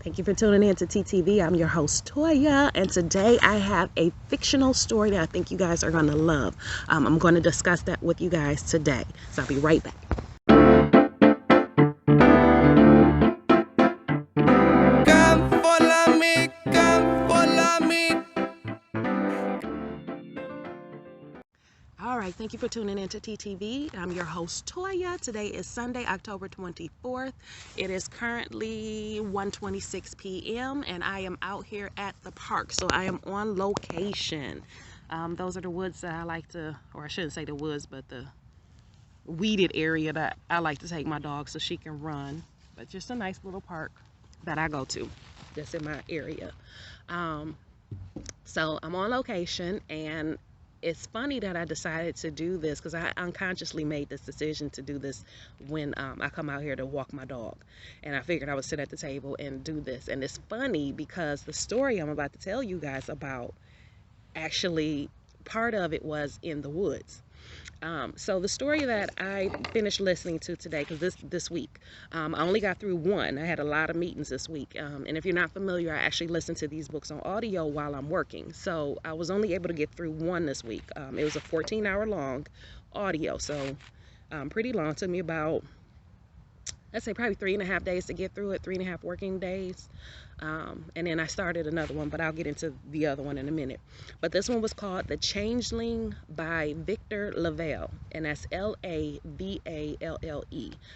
Thank you for tuning in to TTV. I'm your host, Toya, and today I have a fictional story that I think you guys are going to love. I'm going to discuss that with you guys today, so I'll be right back. Come follow me, come follow me. All right, thank you for tuning in to TTV. I'm your host, Toya. Today is Sunday, October 24th. It is currently 1:26 p.m. and I am out here at the park, so I am on location. Those are the woods that I like to, or I shouldn't say the woods, but the weeded area that I like to take my dog so she can run. But just a nice little park that I go to that's in my area. So I'm on location, and it's funny that I decided to do this because I unconsciously made this decision to do this when I come out here to walk my dog. And I figured I would sit at the table and do this. And it's funny because the story I'm about to tell you guys about, actually, part of it was in the woods. So the story that I finished listening to today, because this week, I only got through one. I had a lot of meetings this week. And if you're not familiar, I actually listen to these books on audio while I'm working. So I was only able to get through one this week. It was a 14-hour long audio. So pretty long. It took me about, I'd say probably 3.5 days to get through it, 3.5 working days. And then I started another one, but I'll get into the other one in a minute. But this one was called The Changeling by Victor LaValle, and that's LaValle.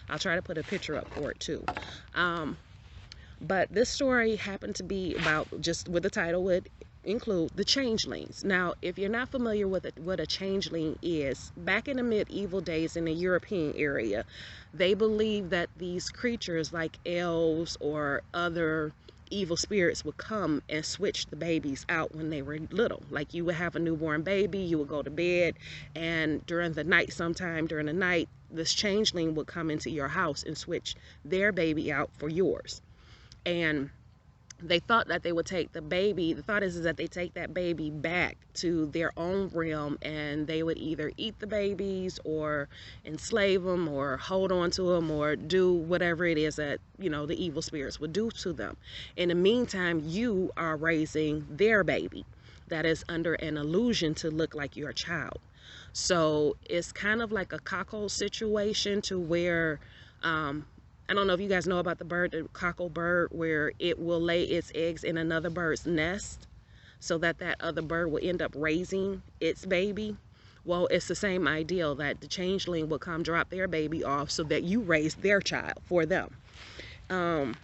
I'll try to put a picture up for it too. But this story happened to be about, just what the title would include, the changelings. Now, if you're not familiar with what a changeling is, back in the medieval days in the European area, they believed that these creatures like elves or other evil spirits would come and switch the babies out when they were little. Like, you would have a newborn baby, you would go to bed, and sometime during the night, this changeling would come into your house and switch their baby out for yours. And they thought that they would take the baby. The thought is that they take that baby back to their own realm, and they would either eat the babies or enslave them or hold on to them or do whatever it is that, the evil spirits would do to them. In the meantime, you are raising their baby that is under an illusion to look like your child. So it's kind of like a cockle situation, to where I don't know if you guys know about the cockle bird, where it will lay its eggs in another bird's nest so that other bird will end up raising its baby. Well, it's the same idea, that the changeling will come drop their baby off so that you raise their child for them. And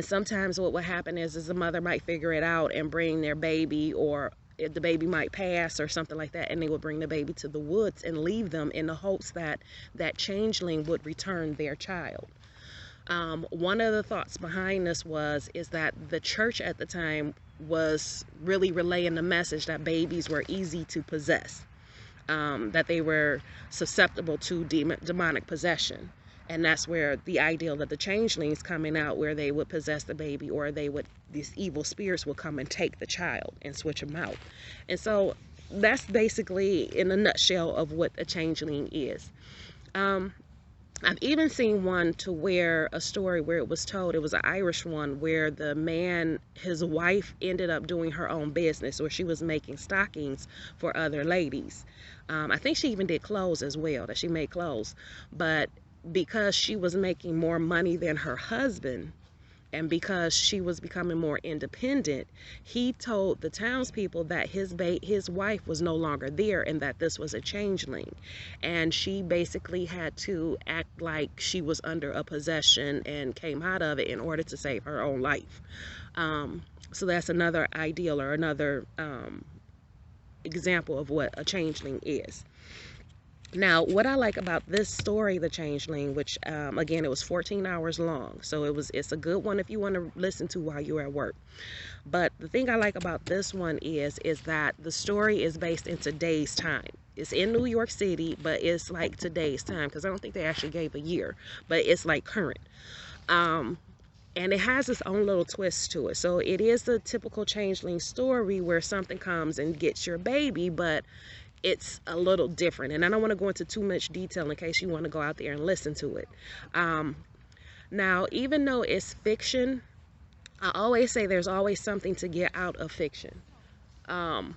sometimes what will happen is the mother might figure it out and bring their baby, or if the baby might pass or something like that, and they will bring the baby to the woods and leave them in the hopes that that changeling would return their child. One of the thoughts behind this is that the church at the time was really relaying the message that babies were easy to possess, that they were susceptible to demonic possession. And that's where the ideal that the changelings coming out, where they would possess the baby, or these evil spirits would come and take the child and switch them out. And so that's basically in a nutshell of what a changeling is. I've even seen a story where it was told, it was an Irish one, where the man, his wife ended up doing her own business, or she was making stockings for other ladies. I think she even did clothes as well, that she made clothes. But because she was making more money than her husband, and because she was becoming more independent, he told the townspeople that his wife was no longer there, and that this was a changeling. And she basically had to act like she was under a possession and came out of it in order to save her own life. So that's another ideal, or another example of what a changeling is. Now, what I like about this story, The Changeling, which again, it was 14 hours long, so it's a good one if you want to listen to while you're at work. But the thing I like about this one is that the story is based in today's time. It's in New York City, but it's like today's time, because I don't think they actually gave a year, but it's like current. And it has its own little twist to it. So it is the typical changeling story where something comes and gets your baby, but it's a little different. And I don't want to go into too much detail in case you want to go out there and listen to it. Now, even though it's fiction, I always say there's always something to get out of fiction. Um,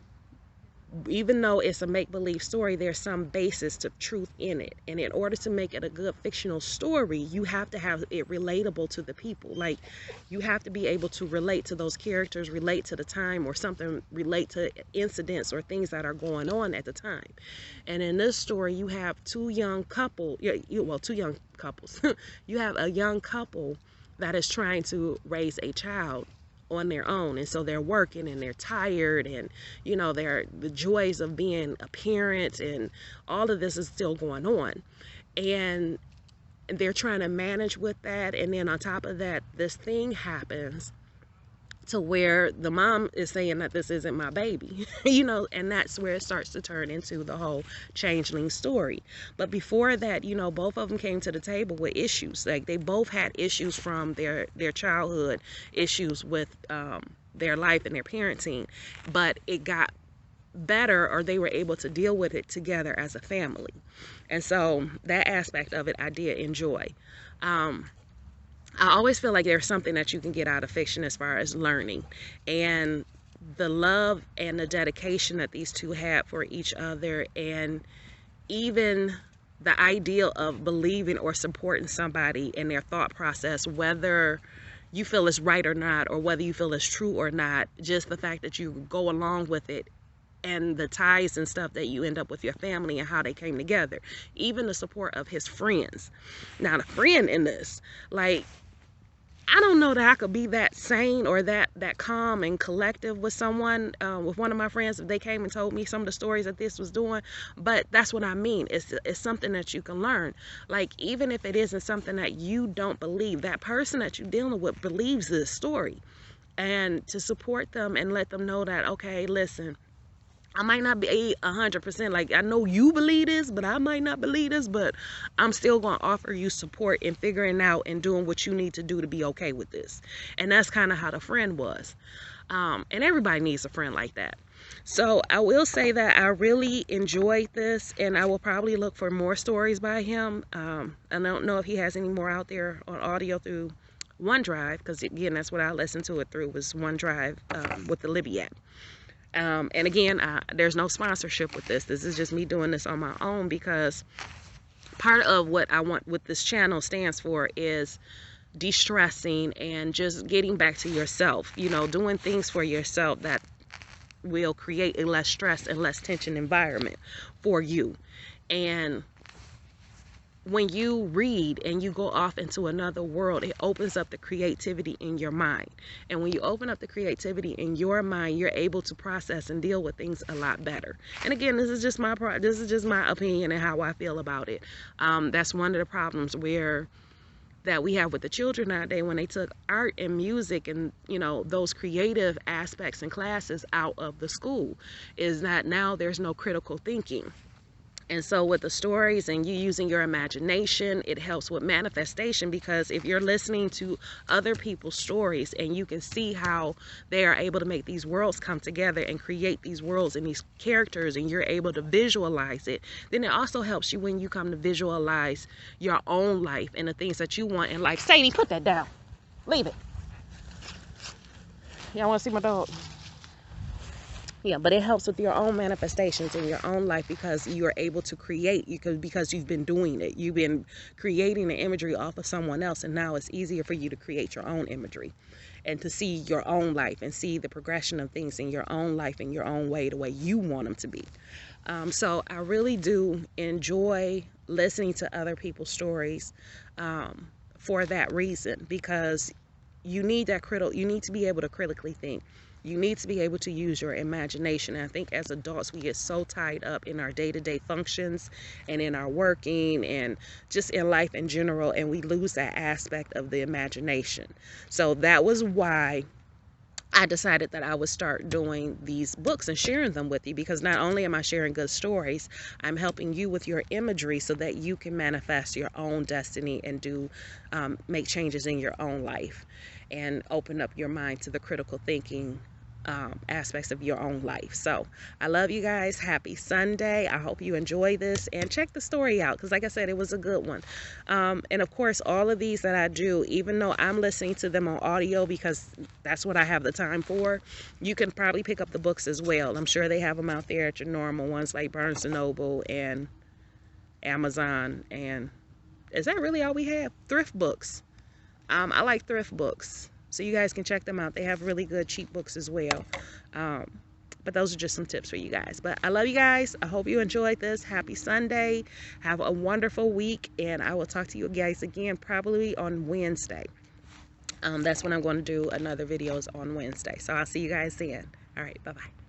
Even though it's a make-believe story, there's some basis to truth in it. And in order to make it a good fictional story, you have to have it relatable to the people. Like, you have to be able to relate to those characters, relate to the time, or something, relate to incidents or things that are going on at the time. And in this story, you have two young couples. You have a young couple that is trying to raise a child on their own, and so they're working and they're tired, and they're the joys of being a parent, and all of this is still going on, and they're trying to manage with that. And then on top of that, this thing happens to where the mom is saying that this isn't my baby, and that's where it starts to turn into the whole Changeling story. But before that, both of them came to the table with issues. Like, they both had issues from their childhood, issues with their life and their parenting, but it got better, or they were able to deal with it together as a family. And so that aspect of it I did enjoy. I always feel like there's something that you can get out of fiction as far as learning, and the love and the dedication that these two had for each other, and even the ideal of believing or supporting somebody in their thought process, whether you feel it's right or not, or whether you feel it's true or not. Just the fact that you go along with it, and the ties and stuff that you end up with your family and how they came together. Even the support of his friends. Now, the friend in this, like, I don't know that I could be that sane or that calm and collective with someone, with one of my friends, if they came and told me some of the stories that this was doing. But that's what I mean. It's something that you can learn. Like, even if it isn't something that you don't believe, that person that you're dealing with believes this story. And to support them and let them know that, okay, listen, I might not be 100%, like, I know you believe this, but I might not believe this, but I'm still going to offer you support in figuring out and doing what you need to do to be okay with this. And that's kind of how the friend was. And everybody needs a friend like that. So I will say that I really enjoyed this, and I will probably look for more stories by him. I don't know if he has any more out there on audio through OneDrive, because again, that's what I listened to it through, was OneDrive, with the Libby app. And again, there's no sponsorship with this. This is just me doing this on my own, because part of what I want with this channel stands for is de-stressing and just getting back to yourself, doing things for yourself that will create a less stress and less tension environment for you. And when you read and you go off into another world, it opens up the creativity in your mind. And when you open up the creativity in your mind, you're able to process and deal with things a lot better. And again, this is just my opinion and how I feel about it. That's one of the problems that we have with the children nowadays, when they took art and music and those creative aspects and classes out of the school, is that now there's no critical thinking. And so with the stories and you using your imagination, it helps with manifestation, because if you're listening to other people's stories and you can see how they are able to make these worlds come together and create these worlds and these characters, and you're able to visualize it, then it also helps you when you come to visualize your own life and the things that you want in life. Sadie, put that down. Leave it. Y'all want to see my dog? Yeah, but it helps with your own manifestations in your own life, because you are able to create, because you've been doing it. You've been creating the imagery off of someone else, and now it's easier for you to create your own imagery and to see your own life and see the progression of things in your own life in your own way, the way you want them to be. So I really do enjoy listening to other people's stories for that reason, because you need to be able to critically think. You need to be able to use your imagination. And I think as adults, we get so tied up in our day-to-day functions and in our working and just in life in general, and we lose that aspect of the imagination. So that was why I decided that I would start doing these books and sharing them with you, because not only am I sharing good stories, I'm helping you with your imagery so that you can manifest your own destiny and make changes in your own life and open up your mind to the critical thinking aspects of your own life. So I love you guys. Happy Sunday. I hope you enjoy this, and check the story out, because like I said, it was a good one. And of course, all of these that I do, even though I'm listening to them on audio because that's what I have the time for, you can probably pick up the books as well. I'm sure they have them out there at your normal ones like Barnes & Noble and Amazon. And is that really all we have? Thrift books. I like thrift books, so you guys can check them out. They have really good cheap books as well. But those are just some tips for you guys. But I love you guys. I hope you enjoyed this. Happy Sunday. Have a wonderful week, and I will talk to you guys again probably on Wednesday. That's when I'm going to do another videos on Wednesday. So I'll see you guys then. All right, bye-bye.